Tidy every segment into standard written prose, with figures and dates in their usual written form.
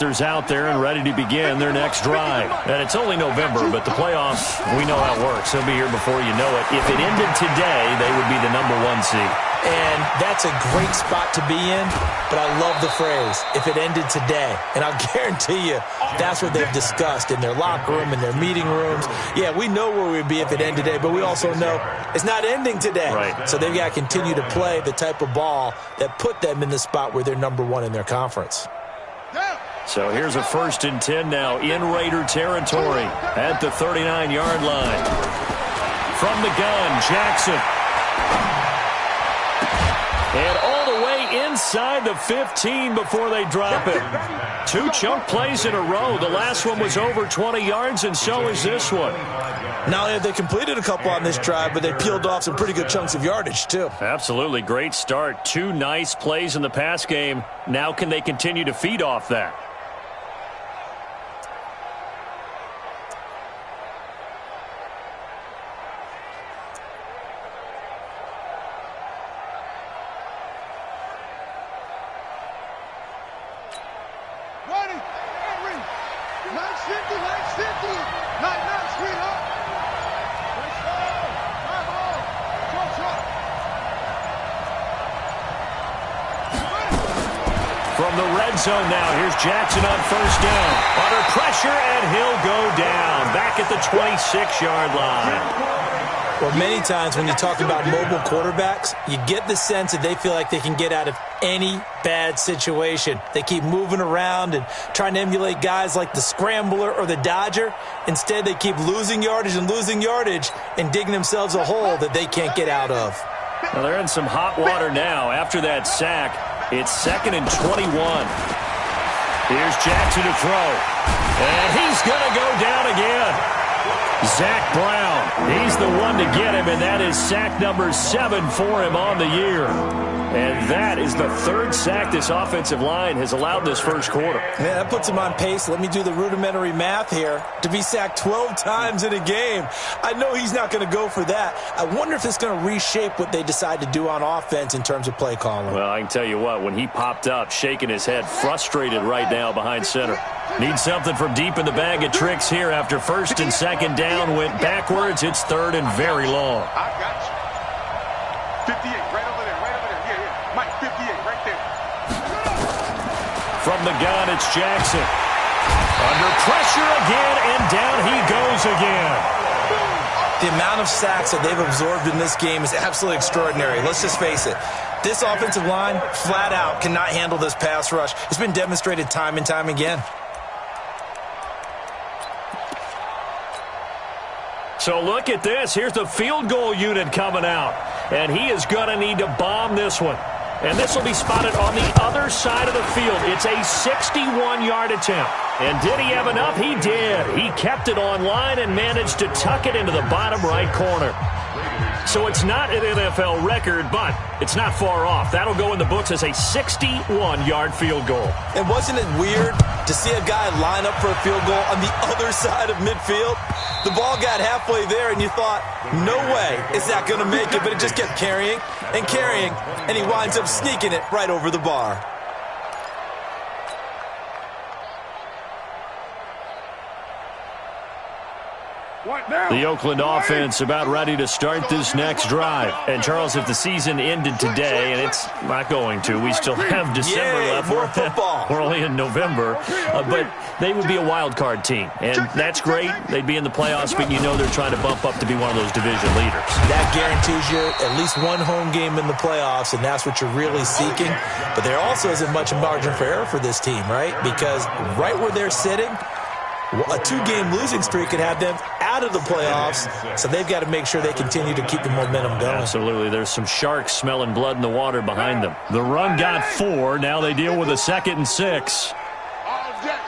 Panthers out there and ready to begin their next drive. And it's only November, but the playoffs, we know how it works. They'll be here before you know it. If it ended today, they would be the #1 seed. And that's a great spot to be in, but I love the phrase, if it ended today. And I'll guarantee you that's what they've discussed in their locker room, in their meeting rooms. Yeah, we know where we'd be if it ended today, but we also know it's not ending today. Right. So they've got to continue to play the type of ball that put them in the spot where they're #1 in their conference. So here's a 1st and 10 now in Raider territory at the 39-yard line. From the gun, Jackson. And all the way inside the 15 before they drop it. 2 chunk plays in a row. The last one was over 20 yards, and so is this one. Not only have they completed a couple on this drive, but they peeled off some pretty good chunks of yardage, too. Absolutely. Great start. 2 nice plays in the pass game. Now can they continue to feed off that? From the red zone now, here's Jackson on 1st down. Under pressure, and he'll go down. Back at the 26-yard line. Well, many times when you talk about mobile quarterbacks, you get the sense that they feel like they can get out of any bad situation. They keep moving around and trying to emulate guys like the Scrambler or the Dodger. Instead, they keep losing yardage and digging themselves a hole that they can't get out of. Well, they're in some hot water now after that sack. It's 2nd and 21. Here's Jackson to throw. And he's going to go down again. Zach Brown, he's the one to get him, and that is sack number 7 for him on the year. And that is the 3rd sack this offensive line has allowed this first quarter. Yeah, that puts him on pace. Let me do the rudimentary math here. To be sacked 12 times in a game. I know he's not going to go for that. I wonder if it's going to reshape what they decide to do on offense in terms of play calling. Well, I can tell you what, when he popped up, shaking his head, frustrated right now behind center. Needs something from deep in the bag of tricks here after 1st and 2nd down. Went backwards. It's 3rd and very long. I got you. 58, right over there. Yeah. Mike, 58, right there. From the gun, it's Jackson. Under pressure again, and down he goes again. The amount of sacks that they've absorbed in this game is absolutely extraordinary. Let's just face it. This offensive line, flat out, cannot handle this pass rush. It's been demonstrated time and time again. So look at this. Here's the field goal unit coming out. And he is going to need to bomb this one. And this will be spotted on the other side of the field. It's a 61-yard attempt. And did he have enough? He did. He kept it on line and managed to tuck it into the bottom right corner. So it's not an NFL record, but it's not far off. That'll go in the books as a 61-yard field goal. And wasn't it weird to see a guy line up for a field goal on the other side of midfield? The ball got halfway there, and you thought, no way is that going to make it, but it just kept carrying, and he winds up sneaking it right over the bar. The Oakland offense about ready to start this next drive. And, Charles, if the season ended today, and it's not going to, we still have December left. More football. We're only in November. But they would be a wild card team. And that's great. They'd be in the playoffs, but you know they're trying to bump up to be one of those division leaders. That guarantees you at least one home game in the playoffs, and that's what you're really seeking. But there also isn't much margin for error for this team, right? Because right where they're sitting, a 2-game losing streak could have them out of the playoffs, so they've got to make sure they continue to keep the momentum going. Absolutely. There's some sharks smelling blood in the water behind them. The run got 4. Now they deal with a 2nd and 6. All deck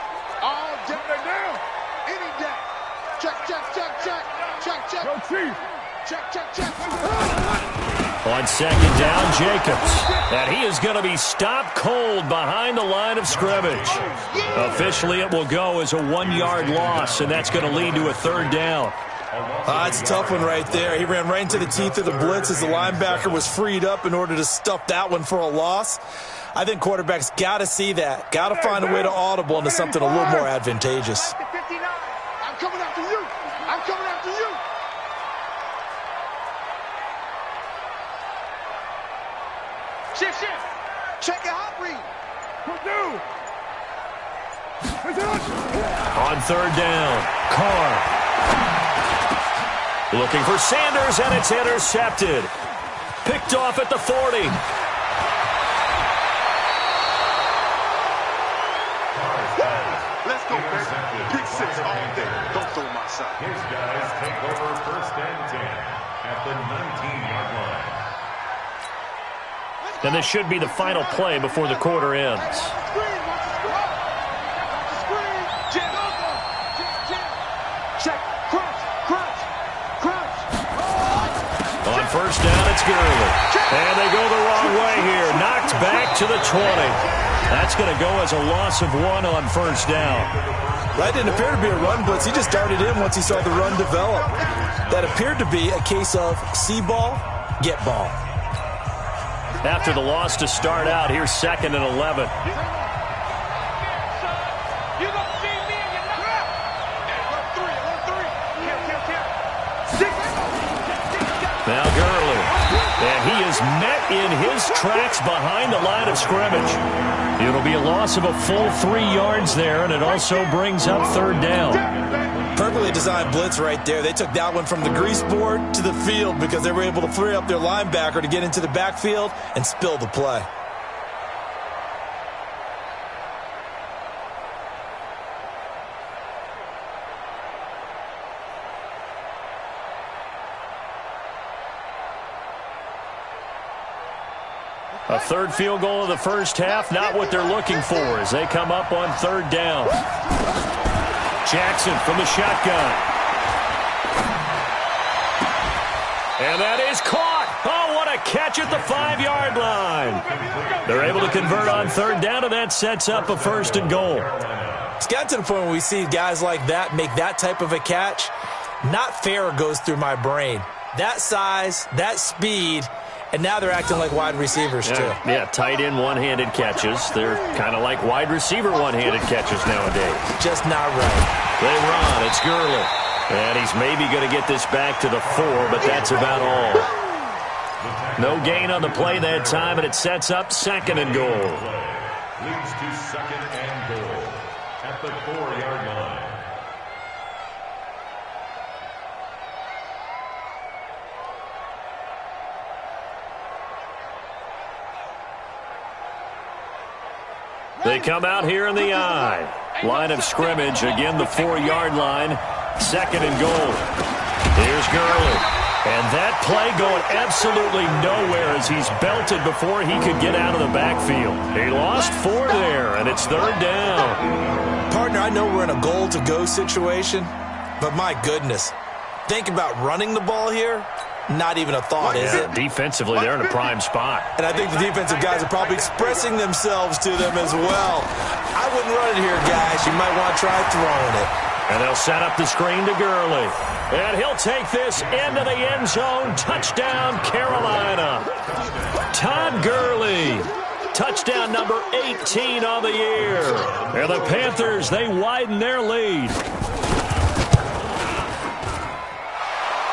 now. Any deck. Check. Go Chief. Check. On 2nd down, Jacobs. And he is going to be stopped cold behind the line of scrimmage. Officially, it will go as a 1-yard loss, and that's going to lead to a 3rd down. It's a tough one right there. He ran right into the teeth of the blitz as the linebacker was freed up in order to stuff that one for a loss. I think quarterbacks got to see that. Got to find a way to audible into something a little more advantageous. I'm coming after you. I'm coming after you. Shift. Check your hot read. On third down, Carr. Looking for Sanders, and it's intercepted. Picked off at the 40. Let's go, baby. Pick 6 all day. Don't throw my side. His guys take over first and 10 at the 19-yard line. And this should be the final play before the quarter ends. On first down, it's Gurley. And they go the wrong way here. Knocked back to the 20. That's going to go as a loss of 1 on first down. That didn't appear to be a run blitz. He just darted in once he saw the run develop. That appeared to be a case of see ball, get ball. After the loss to start out, here's 2nd and 11. Now Gurley. And he is met in his tracks behind the line of scrimmage. It'll be a loss of a full 3 yards there, and it also brings up third down. Perfectly designed blitz right there. They took that one from the grease board to the field because they were able to free up their linebacker to get into the backfield and spill the play. A third field goal of the first half, not what they're looking for as they come up on third down. Jackson from the shotgun. And that is caught. Oh, what a catch at the 5-yard line. They're able to convert on third down, and that sets up a 1st and goal. It's got to the point where we see guys like that make that type of a catch. Not fair goes through my brain. That size, that speed, and now they're acting like wide receivers, too. Yeah, tight end one-handed catches. They're kind of like wide receiver one-handed catches nowadays. Just not right. They run. It's Gurley. And he's maybe going to get this back to the 4, but that's about all. No gain on the play that time, and it sets up 2nd and goal. Leads to 2nd and goal at the 4-yard line. They come out here in the I. Line of scrimmage, again the 4-yard line. 2nd and goal. Here's Gurley. And that play going absolutely nowhere as he's belted before he could get out of the backfield. He lost 4 there, and it's third down. Partner, I know we're in a goal-to-go situation, but my goodness. Think about running the ball here. Not even a thought, is it? Defensively, they're in a prime spot. And I think the defensive guys are probably expressing themselves to them as well. I wouldn't run it here, guys. You might want to try throwing it. And they'll set up the screen to Gurley. And he'll take this into the end zone. Touchdown, Carolina. Todd Gurley. Touchdown number 18 on the year. And the Panthers, they widen their lead.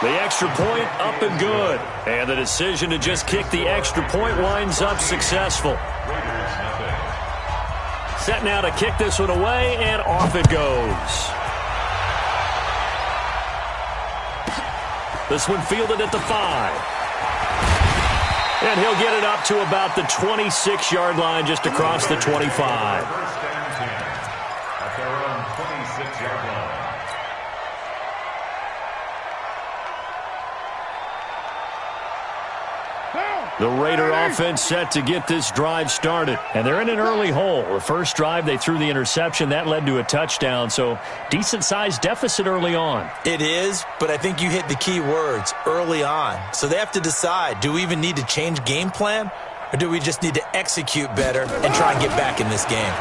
The extra point up and good. And the decision to just kick the extra point winds up successful. Set now to kick this one away, and off it goes. This one fielded at the 5. And he'll get it up to about the 26-yard line, just across the 25. First and 10 at their own 26-yard line. The Raider offense set to get this drive started. And they're in an early hole. The first drive, they threw the interception. That led to a touchdown. So decent-sized deficit early on. It is, but I think you hit the key words, early on. So they have to decide, do we even need to change game plan? Or do we just need to execute better and try and get back in this game?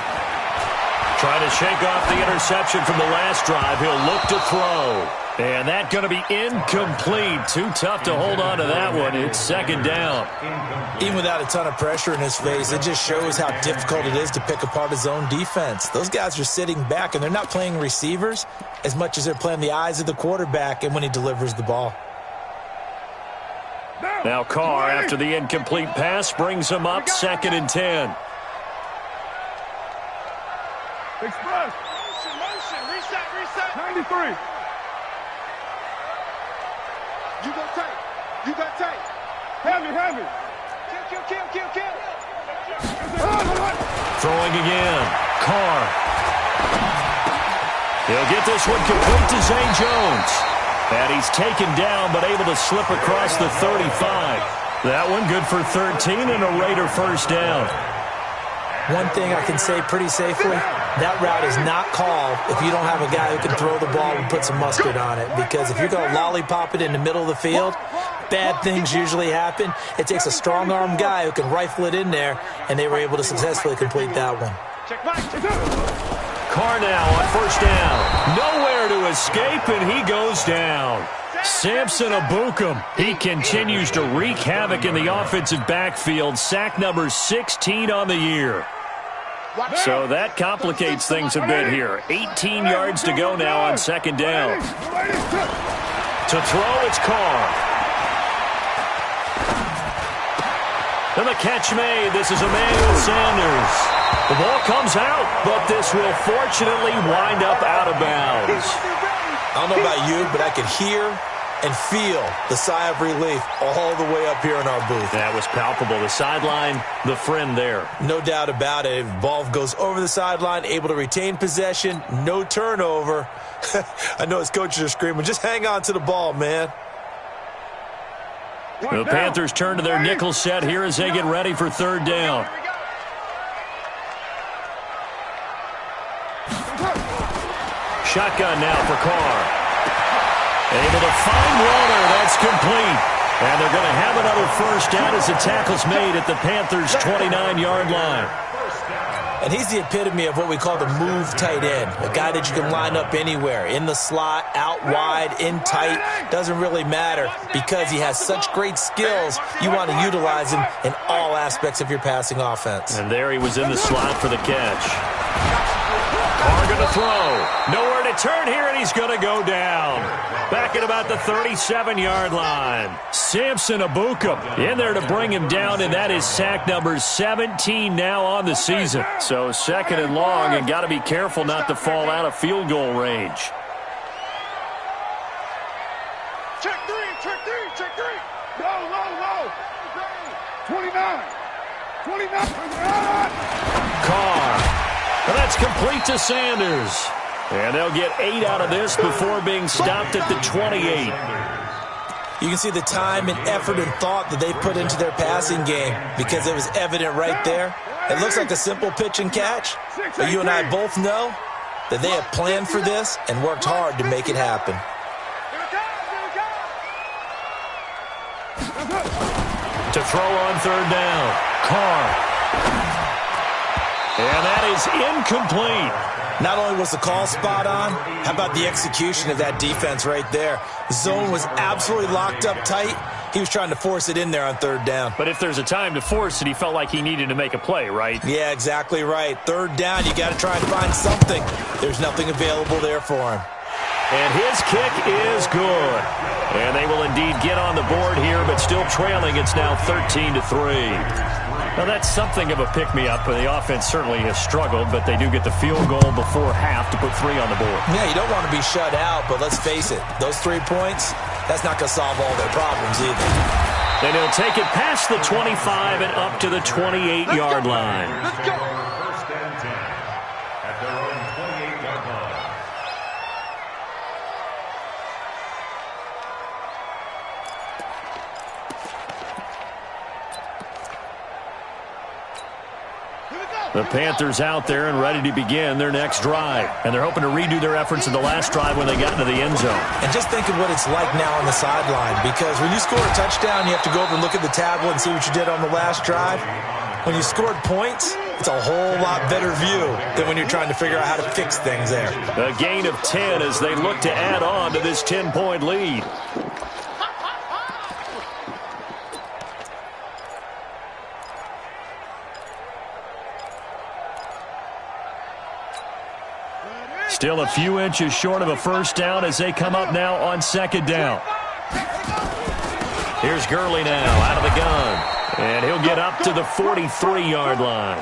Trying to shake off the interception from the last drive. He'll look to throw. And that's going to be incomplete. Too tough to hold on to that one. It's second down. Even without a ton of pressure in his face, it just shows how difficult it is to pick apart his own defense. Those guys are sitting back, and they're not playing receivers as much as they're playing the eyes of the quarterback and when he delivers the ball. Now Carr, after the incomplete pass, brings him up 2nd and 10. Express. Motion. Reset. 93. You got tight. Heavy. Kill. Throwing again. Carr. He'll get this one complete to Zay Jones. And he's taken down, but able to slip across the 35. That one good for 13 and a Raider first down. One thing I can say pretty safely, that route is not called if you don't have a guy who can throw the ball and put some mustard on it. Because if you're going to lollipop it in the middle of the field, bad things usually happen. It takes a strong-arm guy who can rifle it in there, and they were able to successfully complete that one. Carr now on first down. Nowhere to escape, and he goes down. Samson Abukum. He continues to wreak havoc in the offensive backfield. Sack number 16 on the year. So that complicates things a bit here. 18 yards to go now on second down. To throw, it's Carr. And the catch made. This is Emmanuel Sanders. The ball comes out, but this will fortunately wind up out of bounds. I don't know about you, but I could hear and feel the sigh of relief all the way up here in our booth. That was palpable. The sideline, the friend there. No doubt about it. Ball goes over the sideline, able to retain possession, no turnover. I know his coaches are screaming, just hang on to the ball, man. The Panthers turn to their nickel set here as they get ready for third down. Shotgun now for Carr. Able to find Warner. That's complete. And they're going to have another first down as the tackle's made at the Panthers' 29-yard line. And he's the epitome of what we call the move tight end, a guy that you can line up anywhere, in the slot, out wide, in tight, doesn't really matter because he has such great skills. You want to utilize him in all aspects of your passing offense. And there he was in the slot for the catch. Carr going to throw. Nowhere to turn here, and he's going to go down. Back at about the 37-yard line. Samson Abukum in there to bring him down, and that is sack number 17 now on the season. So second and long, and got to be careful not to fall out of field goal range. Check three. Low. 29. Carr. Well, that's complete to Sanders. And they'll get 8 out of this before being stopped at the 28. You can see the time and effort and thought that they put into their passing game because it was evident right there. It looks like a simple pitch and catch, but you and I both know that they have planned for this and worked hard to make it happen. To throw on third down. Carr. And that is incomplete. Not only was the call spot on, how about the execution of that defense right there? The zone was absolutely locked up tight. He was trying to force it in there on third down. But if there's a time to force it, he felt like he needed to make a play, right? Yeah, exactly right. Third down, you got to try and find something. There's nothing available there for him. And his kick is good. And they will indeed get on the board here, but still trailing. It's now 13-3. Well, that's something of a pick-me-up. The offense certainly has struggled, but they do get the field goal before half to put 3 on the board. Yeah, you don't want to be shut out, but let's face it, those 3 points, that's not going to solve all their problems either. And he'll take it past the 25 and up to the 28-yard line. Let's go. First and 10 at their own 28-yard line. The Panthers out there and ready to begin their next drive. And they're hoping to redo their efforts in the last drive when they got into the end zone. And just think of what it's like now on the sideline, because when you score a touchdown, you have to go over and look at the tablet and see what you did on the last drive. When you scored points, it's a whole lot better view than when you're trying to figure out how to fix things there. A gain of 10 as they look to add on to this 10-point lead. Still a few inches short of a first down as they come up now on second down. Here's Gurley now out of the gun. And he'll get up to the 43-yard line.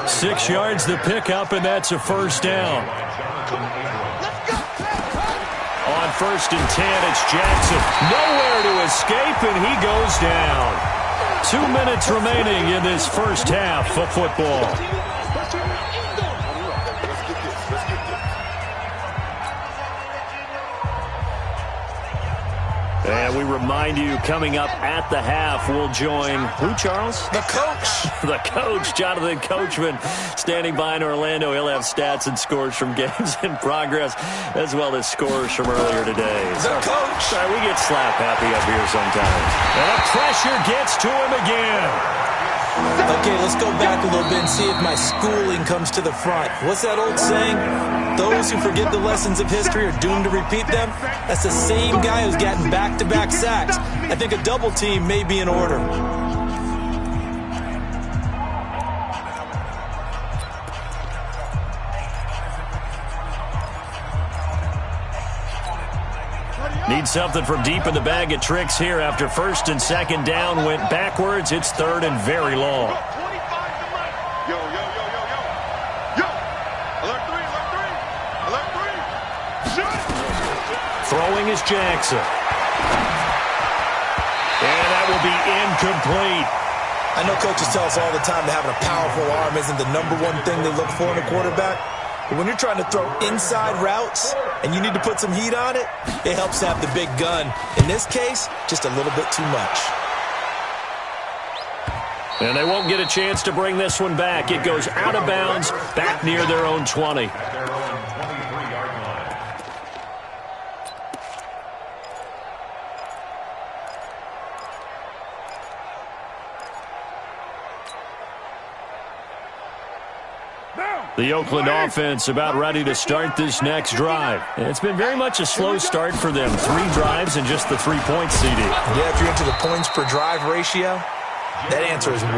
6 yards the pickup, and that's a first down. On first and 10, it's Jackson. Nowhere to escape, and he goes down. 2 minutes remaining in this first half of football. And we remind you, coming up at the half, we'll join who, Charles? The coach. The coach, Jonathan Coachman, standing by in Orlando. He'll have stats and scores from games in progress, as well as scores from earlier today. The coach. Sorry, we get slap happy up here sometimes. And the pressure gets to him again. Okay, let's go back a little bit and see if my schooling comes to the front. What's that old saying? Those who forget the lessons of history are doomed to repeat them. That's the same guy who's gotten back-to-back sacks. I think a double team may be in order. Need something from deep in the bag of tricks here after first and second down went backwards. It's third and very long. Throwing is Jackson. And that will be incomplete. I know coaches tell us all the time that having a powerful arm isn't the number one thing they look for in a quarterback. But when you're trying to throw inside routes and you need to put some heat on it, it helps to have the big gun. In this case, just a little bit too much. And they won't get a chance to bring this one back. It goes out of bounds, back near their own 20. The Oakland offense about ready to start this next drive. It's been very much a slow start for them. 3 drives and just the 3 points, CD. Yeah, if you're into the points per drive ratio, that answer is 1.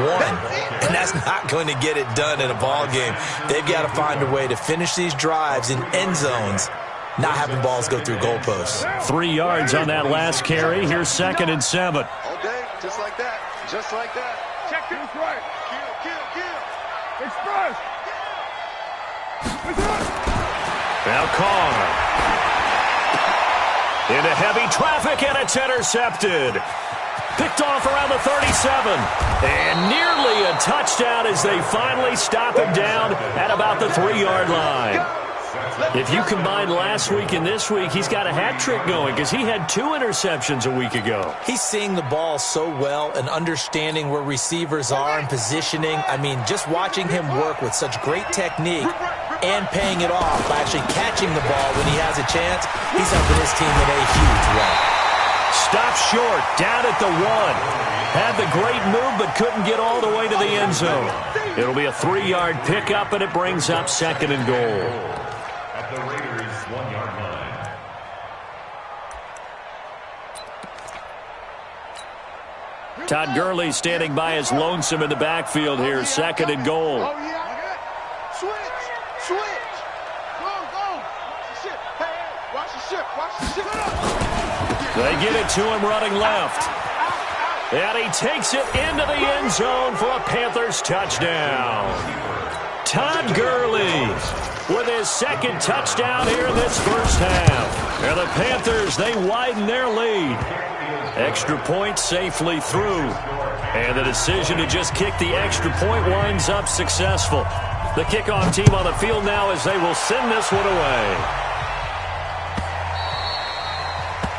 And that's not going to get it done in a ball game. They've got to find a way to finish these drives in end zones, not having balls go through goalposts. 3 yards on that last carry. Here's second and 7. Okay, just like that. Just like that. Check this right. Kill. Express. Now Carr. Into heavy traffic, and it's intercepted. Picked off around the 37. And nearly a touchdown as they finally stop him down at about the 3-yard line. If you combine last week and this week, he's got a hat trick going because he had 2 interceptions a week ago. He's seeing the ball so well and understanding where receivers are and positioning. I mean, just watching him work with such great technique and paying it off by actually catching the ball when he has a chance, he's helping his team in a huge way. Stop short, down at the 1. Had the great move, but couldn't get all the way to the end zone. It'll be a 3-yard pickup, and it brings up second and goal. At the Raiders' 1-yard line. Todd Gurley standing by as lonesome in the backfield here, second and goal. Oh, yeah. Switch. Go. Watch the ship. They get it to him running left. And he takes it into the end zone for a Panthers touchdown. Todd Gurley with his second touchdown here in this first half. And the Panthers, they widen their lead. Extra point safely through. And the decision to just kick the extra point winds up successful. The kickoff team on the field now as they will send this one away.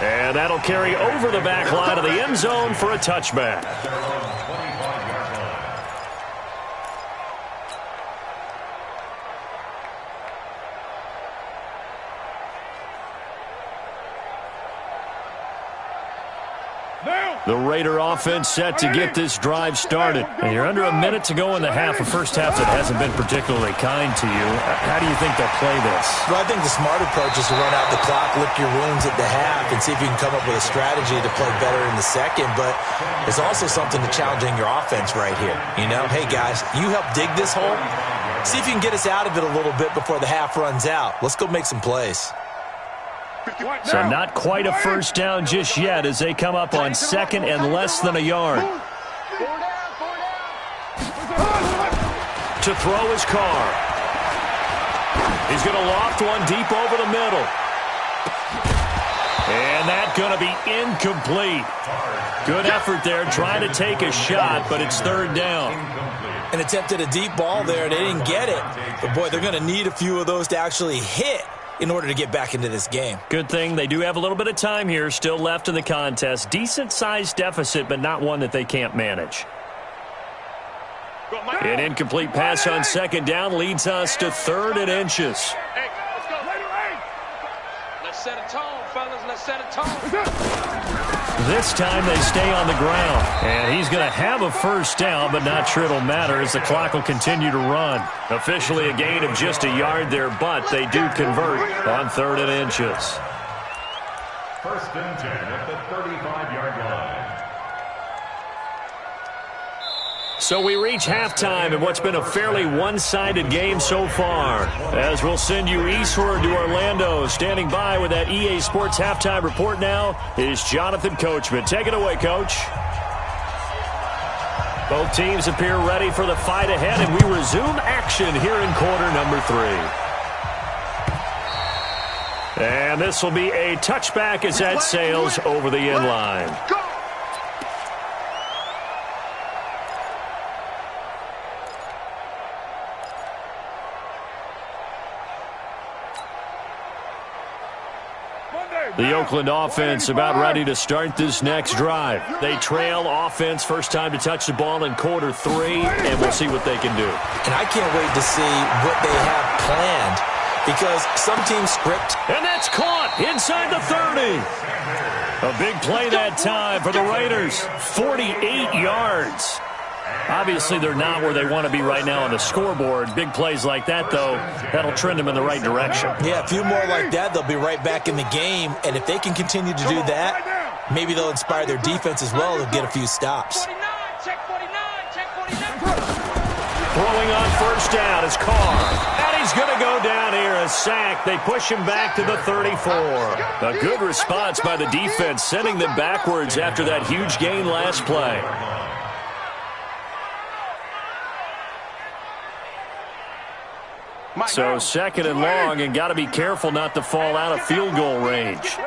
And that'll carry over the back line of the end zone for a touchback. The Raider offense set to get this drive started. And you're under a minute to go in the half, a first half that hasn't been particularly kind to you. How do you think they'll play this? Well, I think the smart approach is to run out the clock, lick your wounds at the half, and see if you can come up with a strategy to play better in the second. But there's also something to challenging your offense right here. You know, hey, guys, you help dig this hole. See if you can get us out of it a little bit before the half runs out. Let's go make some plays. So not quite a first down just yet as they come up on second and less than a yard. To throw his car. He's going to loft one deep over the middle. And that's going to be incomplete. Good effort there trying to take a shot, but it's third down. An attempt at a deep ball there. They didn't get it. But, boy, they're going to need a few of those to actually hit in order to get back into this game. Good thing they do have a little bit of time here still left in the contest. Decent-sized deficit, but not one that they can't manage. An incomplete pass on second down leads us to 3rd and inches. Hey, let's go. Let's set a tone, fellas. Let's set a tone. This time they stay on the ground. And he's going to have a first down, but not sure it'll matter as the clock will continue to run. Officially a gain of just a yard there, but they do convert on 3rd and inches. 1st and 10 at the 35-yard line. So we reach halftime in what's been a fairly one-sided game so far. As we'll send you eastward to Orlando. Standing by with that EA Sports halftime report now is Jonathan Coachman. Take it away, Coach. Both teams appear ready for the fight ahead, and we resume action here in quarter number 3. And this will be a touchback as that sails over the end line. The Oakland offense about ready to start this next drive. They trail offense first time to touch the ball in quarter 3, and we'll see what they can do. And I can't wait to see what they have planned because some teams script. And that's caught inside the 30. A big play that time for the Raiders. 48 yards. Obviously, they're not where they want to be right now on the scoreboard. Big plays like that, though, that'll trend them in the right direction. Yeah, a few more like that, they'll be right back in the game. And if they can continue to do that, maybe they'll inspire their defense as well and get a few stops. 49, check 49, check 49. Throwing on first down is Carr. And he's going to go down here, a sack. They push him back to the 34. A good response by the defense, sending them backwards after that huge gain last play. So 2nd and long, and got to be careful not to fall out of field goal range.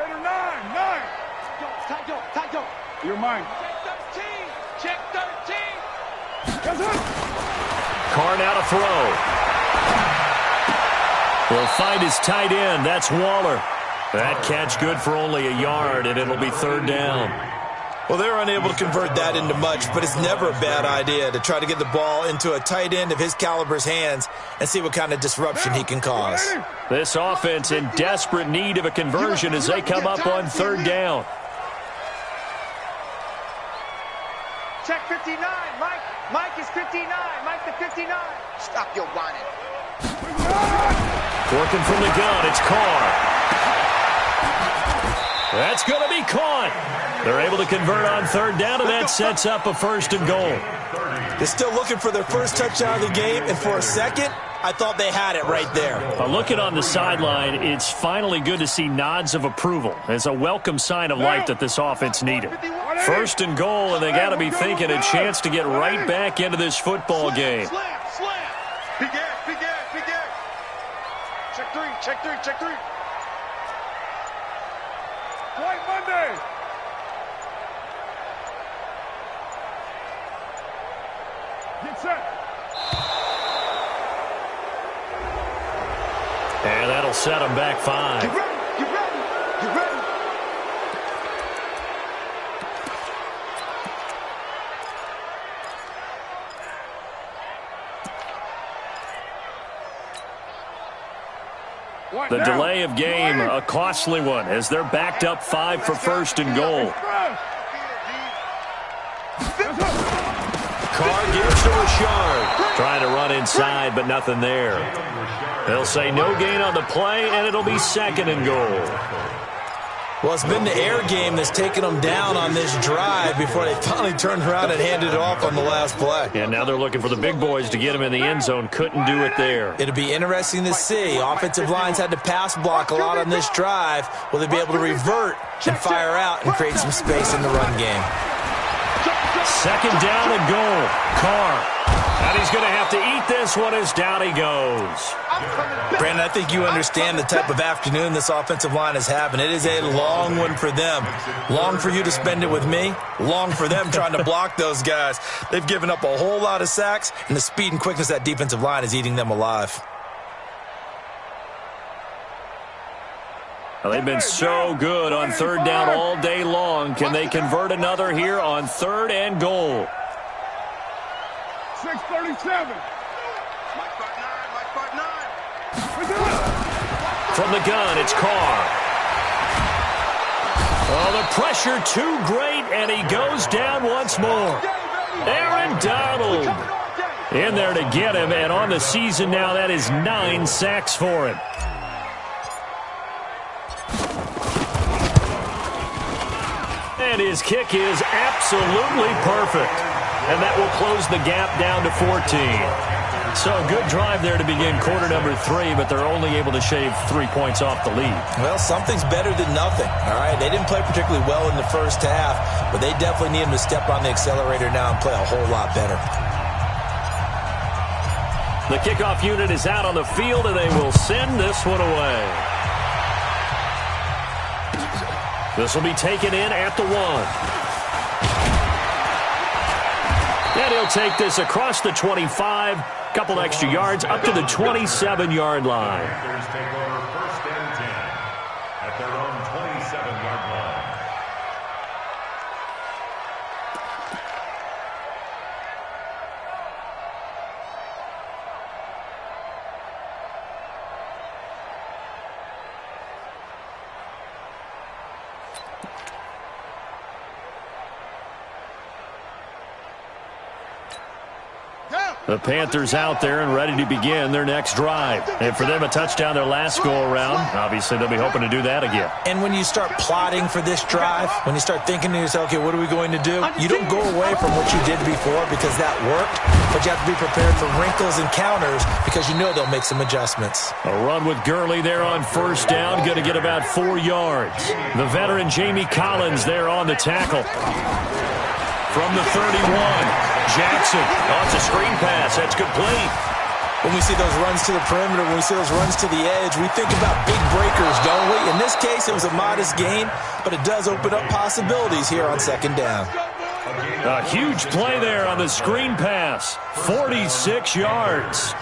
You're mine. Check 13. Carr now to throw. Will find his tight end. That's Waller. That catch good for only a yard, and it'll be 3rd down. Well, they're unable to convert that into much, but it's never a bad idea to try to get the ball into a tight end of his caliber's hands and see what kind of disruption he can cause. This offense in desperate need of a conversion as they come up on 3rd down. Check 59. Mike is 59. Mike the 59. Stop your whining. Working from the gun, it's Carr. That's going to be caught. They're able to convert on 3rd down, and that sets up a 1st and goal. They're still looking for their first touchdown of the game, and for a second, I thought they had it right there. Looking on the sideline, it's finally good to see nods of approval. It's a welcome sign of life that this offense needed. 1st and goal, and they got to be thinking a chance to get right back into this football game. Slap. Big ass. Check three. White Monday. Get set. And that'll set them back 5. Get ready. The delay of game, a costly one, as they're backed up 5 for 1st and goal. gives to Richard. Trying to run inside, but nothing there. They'll say no gain on the play, and it'll be 2nd and goal. Well, it's been the air game that's taken them down on this drive before they finally turned around and handed it off on the last play. And now they're looking for the big boys to get them in the end zone. Couldn't do it there. It'll be interesting to see. Offensive lines had to pass block a lot on this drive. Will they be able to revert and fire out and create some space in the run game? 2nd down and goal. Carr. And he's going to have to eat this one as down he goes. Brandon, I think you understand the type of afternoon this offensive line is having. It is a long one for them. Long for you to spend it with me. Long for them trying to block those guys. They've given up a whole lot of sacks, and the speed and quickness of that defensive line is eating them alive. Well, they've been so good on 3rd down all day long. Can they convert another here on 3rd and goal? 6:37. From the gun, it's Carr. Oh, the pressure too great, and he goes down once more. Aaron Donald in there to get him, and on the season now, that is 9 sacks for him. And his kick is absolutely perfect. And that will close the gap down to 14. So a good drive there to begin quarter number 3, but they're only able to shave 3 points off the lead. Well, something's better than nothing, all right? They didn't play particularly well in the first half, but they definitely need him to step on the accelerator now and play a whole lot better. The kickoff unit is out on the field, and they will send this one away. This will be taken in at the 1. And he'll take this across the 25, couple extra yards, up to the 27-yard line. Panthers take over 1st and 10 at their own 27-yard line. The Panthers out there and ready to begin their next drive. And for them, a touchdown their last go-around. Obviously, they'll be hoping to do that again. And when you start plotting for this drive, when you start thinking to yourself, okay, what are we going to do? You don't go away from what you did before because that worked, but you have to be prepared for wrinkles and counters because you know they'll make some adjustments. A run with Gurley there on 1st down, going to get about 4 yards. The veteran Jamie Collins there on the tackle. From the 31. Jackson, it's a screen pass. That's complete. When we see those runs to the perimeter, when we see those runs to the edge, we think about big breakers, don't we? In this case, it was a modest gain, but it does open up possibilities here on 2nd down. A huge play there on the screen pass. 46 yards.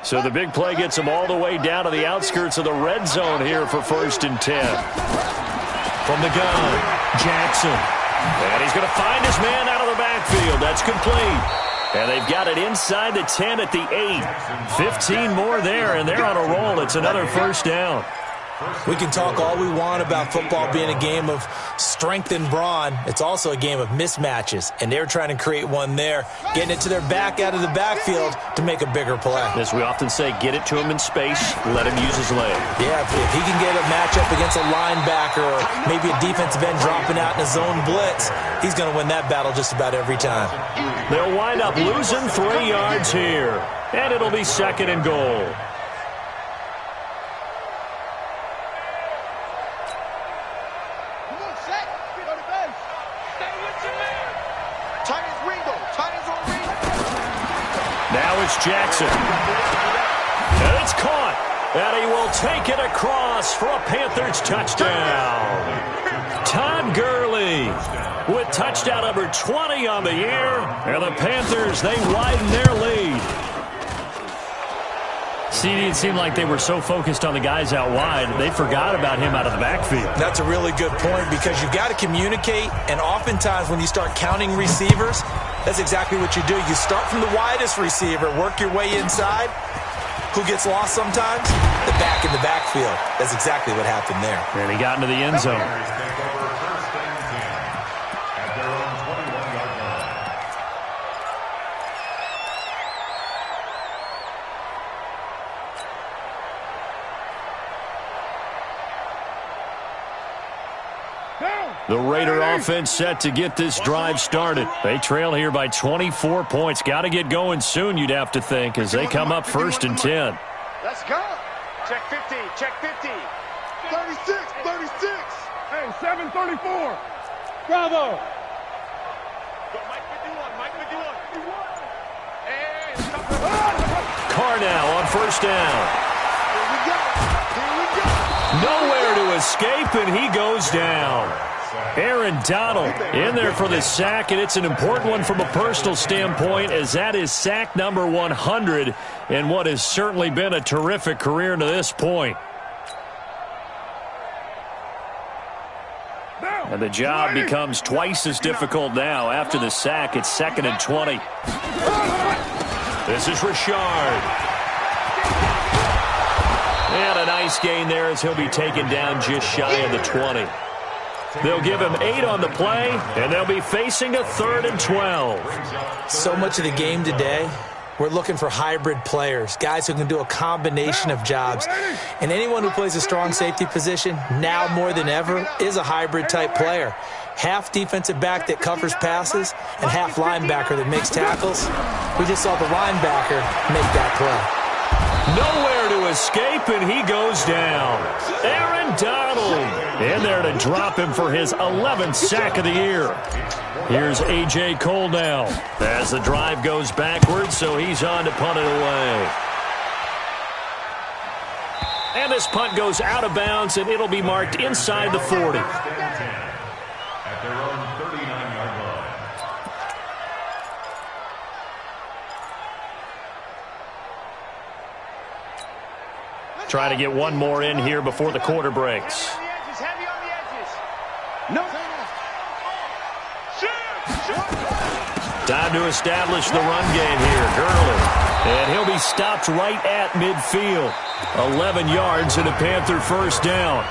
So the big play gets him all the way down to the outskirts of the red zone here for 1st and 10. From the gun, Jackson. And he's going to find his man out of the backfield. That's complete. And they've got it inside the 10 at the 8. 15 more there, and they're on a roll. It's another 1st down. We can talk all we want about football being a game of strength and brawn. It's also a game of mismatches, and they're trying to create one there, getting it to their back out of the backfield to make a bigger play. As we often say, get it to him in space, let him use his leg. Yeah, if he can get a matchup against a linebacker or maybe a defensive end dropping out in a zone blitz, he's going to win that battle just about every time. They'll wind up losing 3 yards here, and it'll be 2nd and goal. Now it's Jackson. And it's caught. And he will take it across for a Panthers touchdown. Todd Gurley with touchdown number 20 on the year. And the Panthers, they widen their lead. CD, it seemed like they were so focused on the guys out wide, they forgot about him out of the backfield. That's a really good point because you've got to communicate, and oftentimes when you start counting receivers, that's exactly what you do. You start from the widest receiver, work your way inside, who gets lost sometimes? The back in the backfield. That's exactly what happened there. And he got into the end zone. The Raider offense set to get this drive started. They trail here by 24 points. Got to get going soon, you'd have to think, as they come up 1st and 10. Let's go. Check 50. Check 50. 36. 36. Hey, 734. Bravo. Go Mike 51. Mike 51. Hey, Carr now on 1st down. Here we go. Here we go. Nowhere to escape, and he goes down. Aaron Donald in there for the sack, and it's an important one from a personal standpoint, as that is sack number 100 in what has certainly been a terrific career to this point. And the job becomes twice as difficult now. After the sack, it's 2nd and 20. This is Richard. And a nice gain there as he'll be taken down just shy of the 20. They'll give him 8 on the play, and they'll be facing a 3rd and 12. So much of the game today, we're looking for hybrid players, guys who can do a combination of jobs. And anyone who plays a strong safety position, now more than ever, is a hybrid-type player. Half defensive back that covers passes and half linebacker that makes tackles. We just saw the linebacker make that play. Nowhere to escape, and he goes down. Aaron Donald in there to drop him for his 11th sack of the year. Here's A.J. Cole now as the drive goes backwards, so he's on to punt it away. And this punt goes out of bounds, and it'll be marked inside the 40. At their own 39-yard line. Try to get one more in here before the quarter breaks. Heavy on the edges. No. Time to establish the run game here. Gurley. And he'll be stopped right at midfield. 11 yards and a Panther 1st down.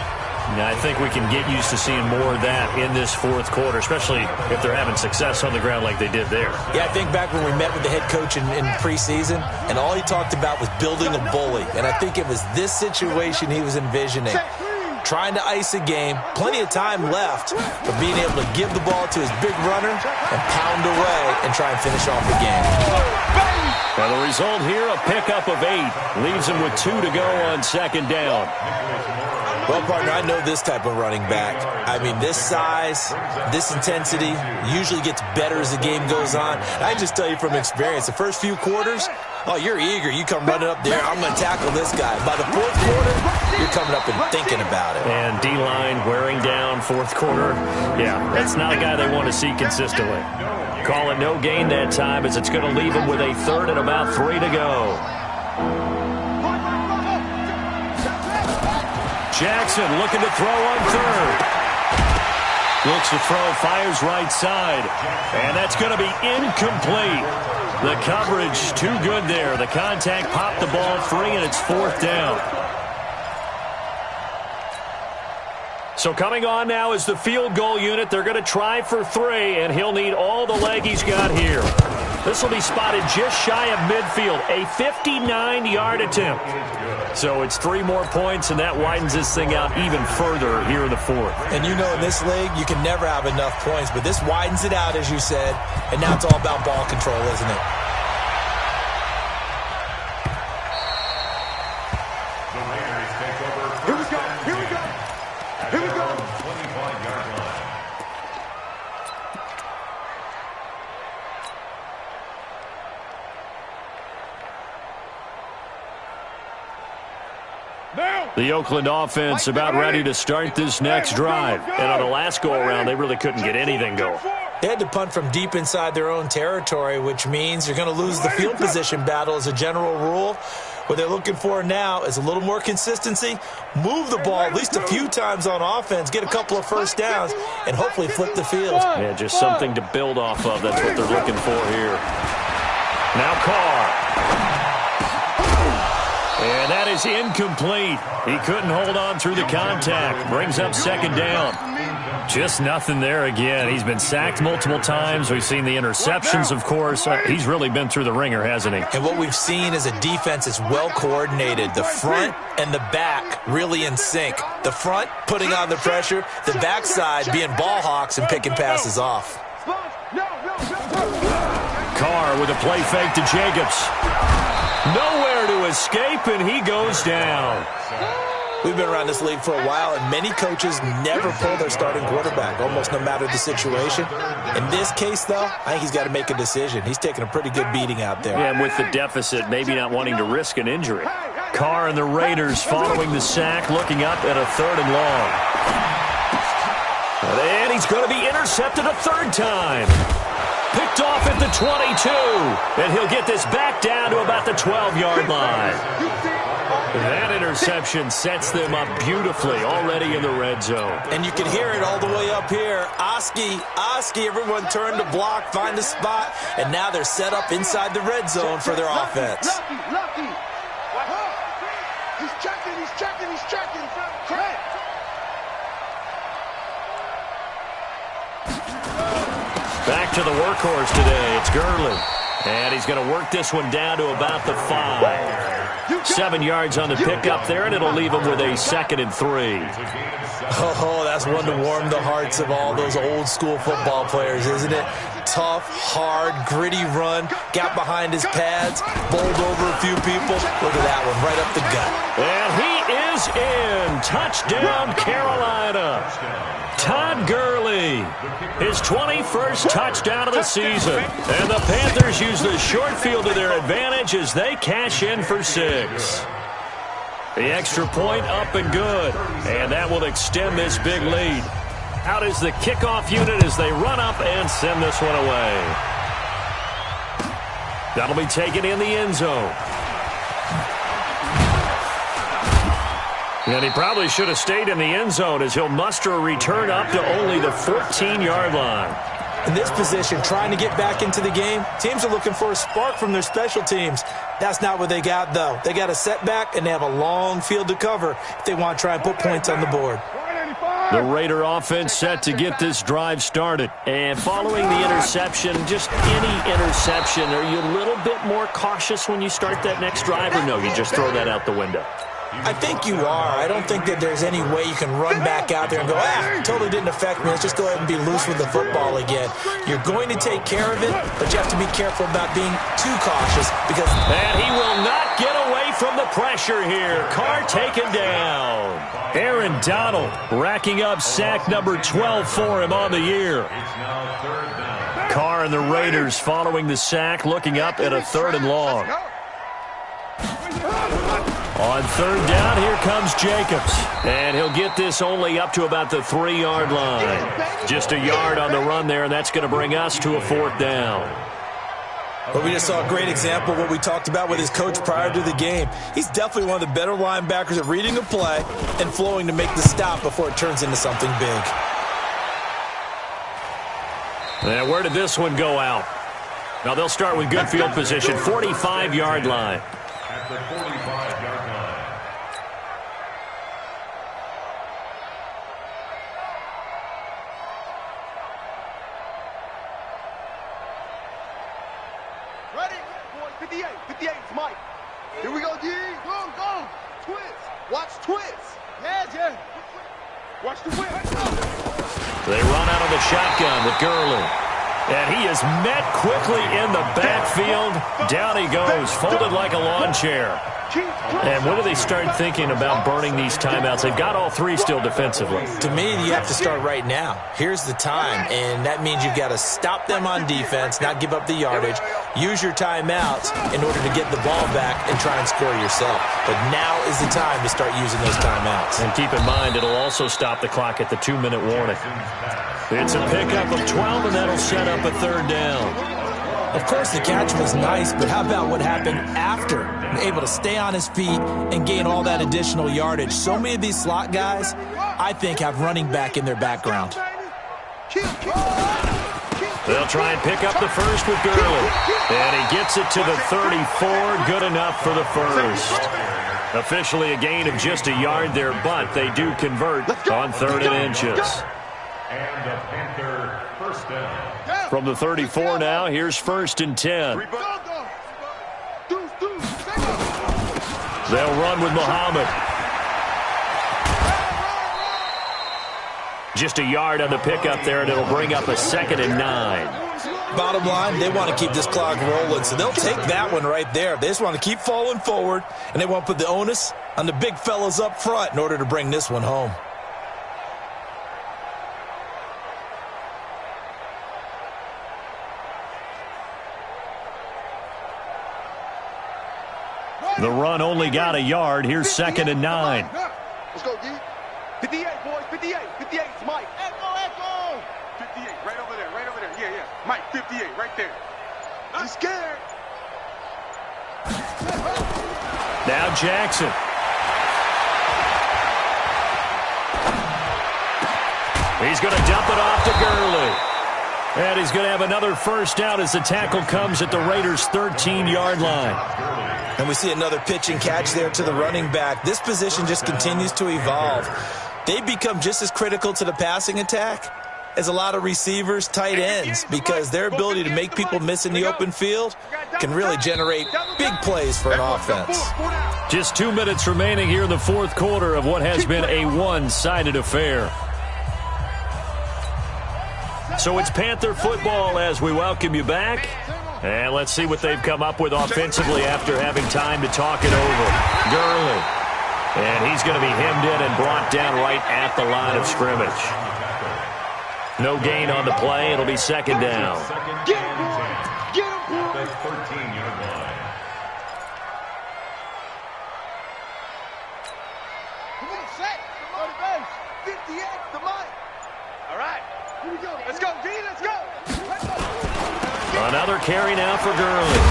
Now, I think we can get used to seeing more of that in this 4th quarter, especially if they're having success on the ground like they did there. Yeah, I think back when we met with the head coach in preseason, and all he talked about was building a bully. And I think it was this situation he was envisioning. Trying to ice a game, plenty of time left, but being able to give the ball to his big runner and pound away and try and finish off the game. And the result here, a pickup of 8. Leaves him with 2 to go on 2nd down. Well, partner, I know this type of running back. I mean, this size, this intensity usually gets better as the game goes on. I can just tell you from experience, the first few quarters, oh, you're eager. You come running up there, I'm going to tackle this guy. By the 4th quarter, you're coming up and thinking about it. And D-line wearing down 4th quarter. Yeah, that's not a guy they want to see consistently. Call it no gain that time, as it's going to leave him with a 3rd and about 3 to go. Jackson looking to throw on 3rd. Looks to throw, fires right side. And that's going to be incomplete. The coverage too good there. The contact popped the ball free, and it's 4th down. So coming on now is the field goal unit. They're going to try for 3, and he'll need all the leg he's got here. This will be spotted just shy of midfield. A 59-yard attempt. So it's 3 more points, and that widens this thing out even further here in the 4th. And you know in this league, you can never have enough points, but this widens it out, as you said, and now it's all about ball control, isn't it? The Raiders take over. Here we go. Here we go. Here we go. 25-yard line. The Oakland offense about ready to start this next drive. And on the last go-around, they really couldn't get anything going. They had to punt from deep inside their own territory, which means you're going to lose the field position battle as a general rule. What they're looking for now is a little more consistency, move the ball at least a few times on offense, get a couple of 1st downs, and hopefully flip the field. Yeah, just something to build off of. That's what they're looking for here. Now Carr. And that is incomplete. He couldn't hold on through the contact. Brings up second down. Just nothing there again. He's been sacked multiple times. We've seen the interceptions, of course. He's really been through the ringer, hasn't he? And what we've seen is a defense that's well coordinated. The front and the back really in sync. The front putting on the pressure, the backside being ball hawks and picking passes off. Carr with a play fake to Jacobs. Nowhere to escape, and he goes down. We've been around this league for a while, and many coaches never pull their starting quarterback, almost no matter the situation. In this case, though, I think he's got to make a decision. He's taking a pretty good beating out there. Yeah, and with the deficit, maybe not wanting to risk an injury. Carr and the Raiders following the sack, looking up at a 3rd and long. And he's going to be intercepted a 3rd time. Picked off at the 22, and he'll get this back down to about the 12-yard line. That interception sets them up beautifully already in the red zone. And you can hear it all the way up here. Oski, everyone turned to block, find a spot, and now they're set up inside the red zone for their offense. Lucky. He's checking. Correct. Back to the workhorse today. It's Gurley. And he's going to work this one down to about the 5. 7 yards on the pickup there, and it'll leave him with a 2nd and 3. Oh, that's one to warm the hearts of all those old-school football players, isn't it? Tough, hard, gritty run, got behind his pads, bowled over a few people. Look at that one, right up the gut. And he is in. Touchdown, Carolina. Todd Gurley, his 21st touchdown of the season. And the Panthers use the short field to their advantage as they cash in for 6. The extra point up and good. And that will extend this big lead. Out is the kickoff unit as they run up and send this one away. That'll be taken in the end zone. And he probably should have stayed in the end zone as he'll muster a return up to only the 14-yard line. In this position, trying to get back into the game, teams are looking for a spark from their special teams. That's not what they got, though. They got a setback, and they have a long field to cover if they want to try and put points on the board. The Raider offense set to get this drive started. And following the interception, just any interception, are you a little bit more cautious when you start that next drive, or no, you just throw that out the window? I think you are. I don't think that there's any way you can run back out there and go, totally didn't affect me. Let's just go ahead and be loose with the football again. You're going to take care of it, but you have to be careful about being too cautious because... And he will not get away from the pressure here. Carr taken down. Aaron Donald racking up sack number 12 for him on the year. Carr and the Raiders following the sack, looking up at a 3rd and long. On 3rd down, here comes Jacobs. And he'll get this only up to about the 3-yard line. Just a yard on the run there, and that's going to bring us to a 4th down. But we just saw a great example of what we talked about with his coach prior to the game. He's definitely one of the better linebackers at reading a play and flowing to make the stop before it turns into something big. And where did this one go out? Now they'll start with good field position, 45-yard line. At the 45-yard line. Ready? 58, 58, it's Mike. Here we go, D. Go. Twist. Watch twist. Yeah. Watch the whip. They run out of the shotgun with Gurley. And he is met quickly in the backfield. Down he goes, folded like a lawn chair. And when do they start thinking about burning these timeouts? They've got all 3 still defensively. To me, you have to start right now. Here's the time, and that means you've got to stop them on defense, not give up the yardage, use your timeouts in order to get the ball back and try and score yourself. But now is the time to start using those timeouts. And keep in mind, it'll also stop the clock at the 2-minute warning. It's a pickup of 12, and that'll set up a 3rd down. Of course, the catch was nice, but how about what happened after? Able to stay on his feet and gain all that additional yardage. So many of these slot guys, I think, have running back in their background. They'll try and pick up the first with Gurley. And he gets it to the 34. Good enough for the first. Officially a gain of just a yard there, but they do convert on 3rd and inches. And the Panther first down. From the 34 now, here's 1st and 10. They'll run with Muhammad. Just a yard on the pickup there, and it'll bring up a 2nd and 9. Bottom line, they want to keep this clock rolling, so they'll take that one right there. They just want to keep falling forward, and they want to put the onus on the big fellas up front in order to bring this one home. The run only got a yard. Here's 2nd and 9. Let's go, D. 58, boys. 58. 58. It's Mike. Echo. 58, right over there. Yeah. Mike, 58, right there. I'm scared. Now Jackson. He's going to dump it off to Gurley. And he's going to have another first down as the tackle comes at the Raiders' 13-yard line. And we see another pitch and catch there to the running back. This position just continues to evolve. They become just as critical to the passing attack as a lot of receivers, tight ends, because their ability to make people miss in the open field can really generate big plays for an offense. Just 2 minutes remaining here in the 4th quarter of what has been a one-sided affair. So it's Panther football as we welcome you back. And let's see what they've come up with offensively after having time to talk it over. Gurley. And he's going to be hemmed in and brought down right at the line of scrimmage. No gain on the play. It'll be 2nd down. Get him, boy. Get him, boy. The 13-yard line. Come on, set. On the base. 58 to Mike. All right. Here we go. Let's go, D. Let's go. Another carry now for Gurley.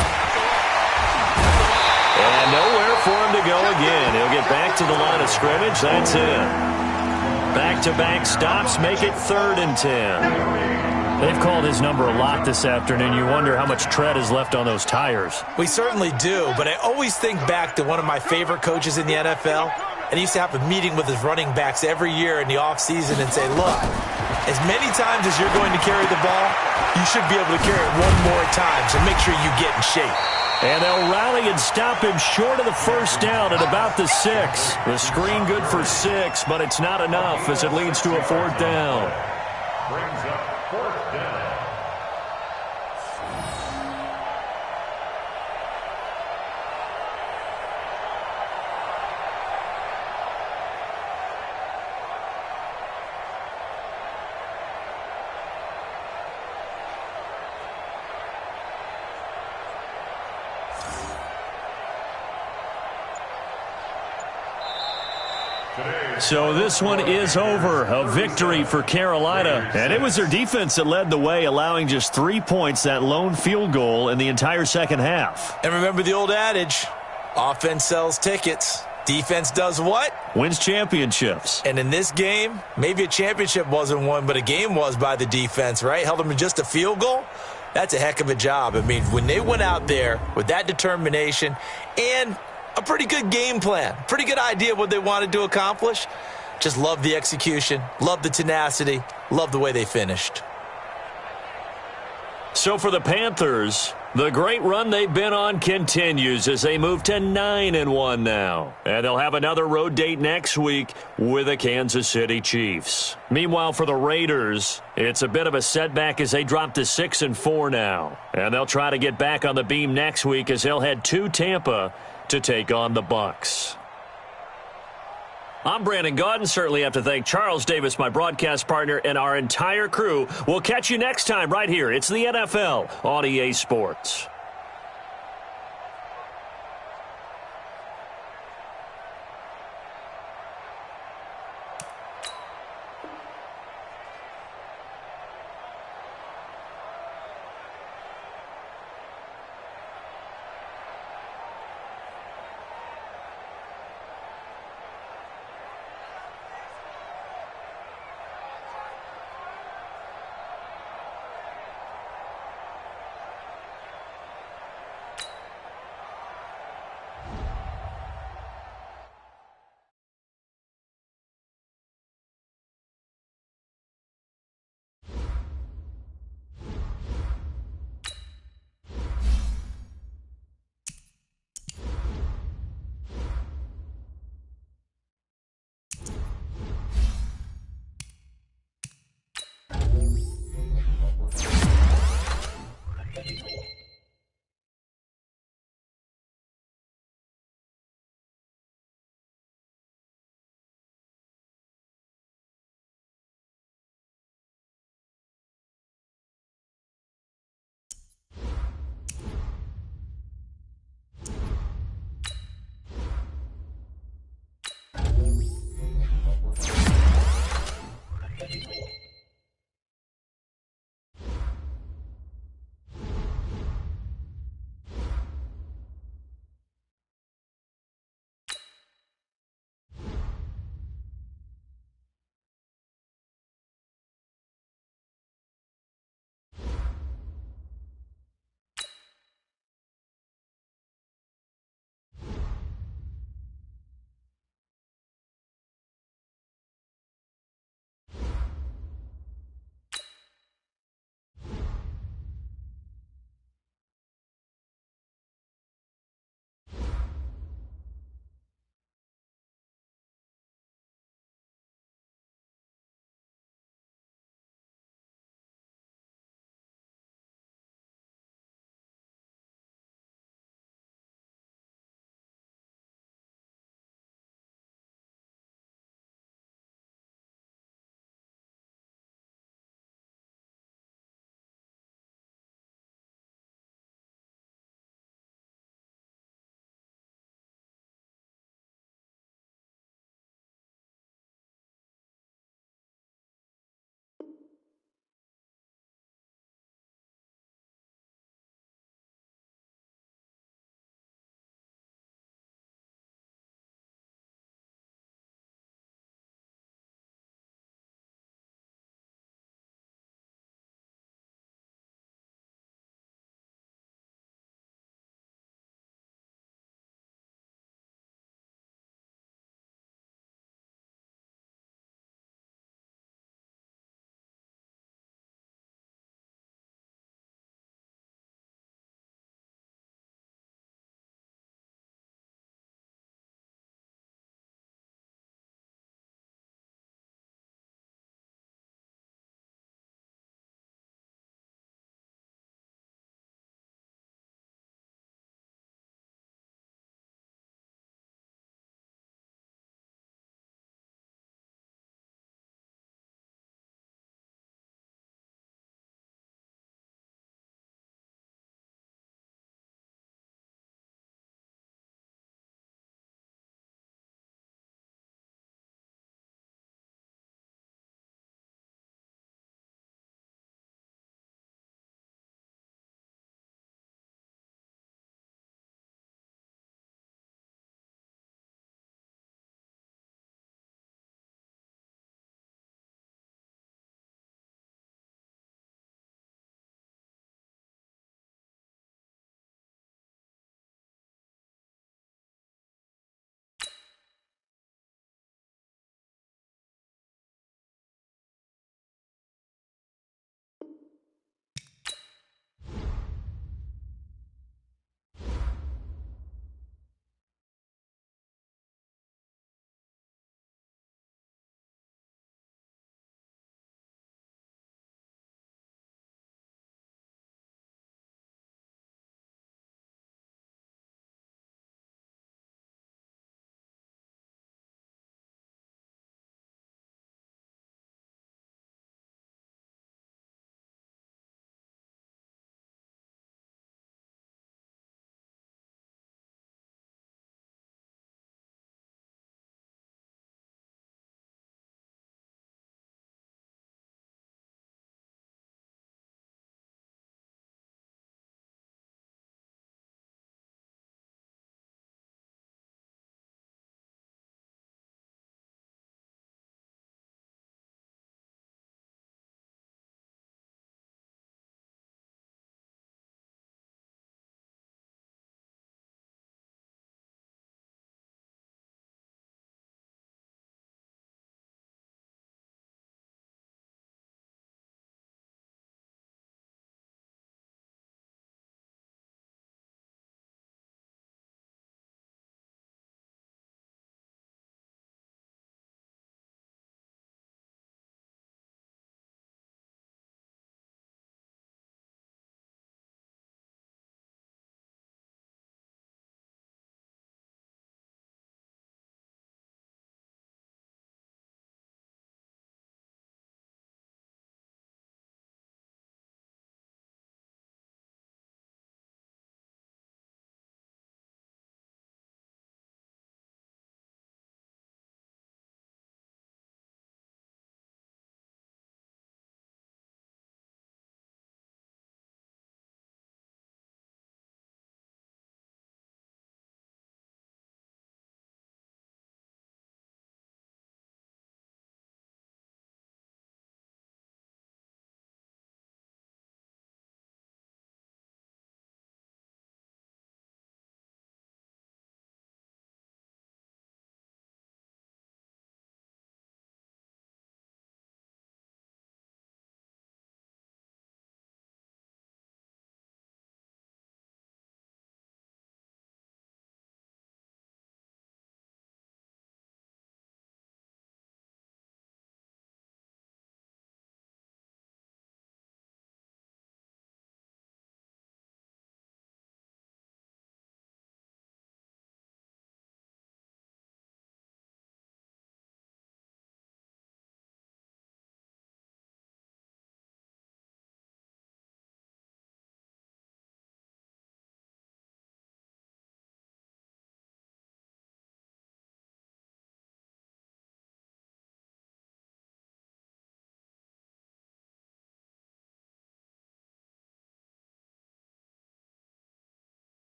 And nowhere for him to go again. He'll get back to the line of scrimmage. That's it. Back-to-back stops make it 3rd and 10. They've called his number a lot this afternoon. You wonder how much tread is left on those tires. We certainly do, but I always think back to one of my favorite coaches in the NFL, and he used to have a meeting with his running backs every year in the offseason and say, look, as many times as you're going to carry the ball, you should be able to carry it one more time, so make sure you get in shape. And they'll rally and stop him short of the first down at about the 6. The screen good for 6, but it's not enough as it leads to a 4th down. Brings up 4th down. So this one is over. A victory for Carolina. And it was their defense that led the way, allowing just 3 points, that lone field goal in the entire second half. And remember the old adage, offense sells tickets. Defense does what? Wins championships. And in this game, maybe a championship wasn't won, but a game was by the defense, right? Held them to just a field goal. That's a heck of a job. I mean, when they went out there with that determination and a pretty good game plan, pretty good idea of what they wanted to accomplish, just love the execution, love the tenacity, love the way they finished. So for the Panthers, the great run they've been on continues as they move to 9-1 now. And they'll have another road date next week with the Kansas City Chiefs. Meanwhile, for the Raiders, it's a bit of a setback as they drop to 6-4 now. And they'll try to get back on the beam next week as they'll head to Tampa to take on the Bucs. I'm Brandon Gaudin. Certainly have to thank Charles Davis, my broadcast partner, and our entire crew. We'll catch you next time right here. It's the NFL on EA Sports.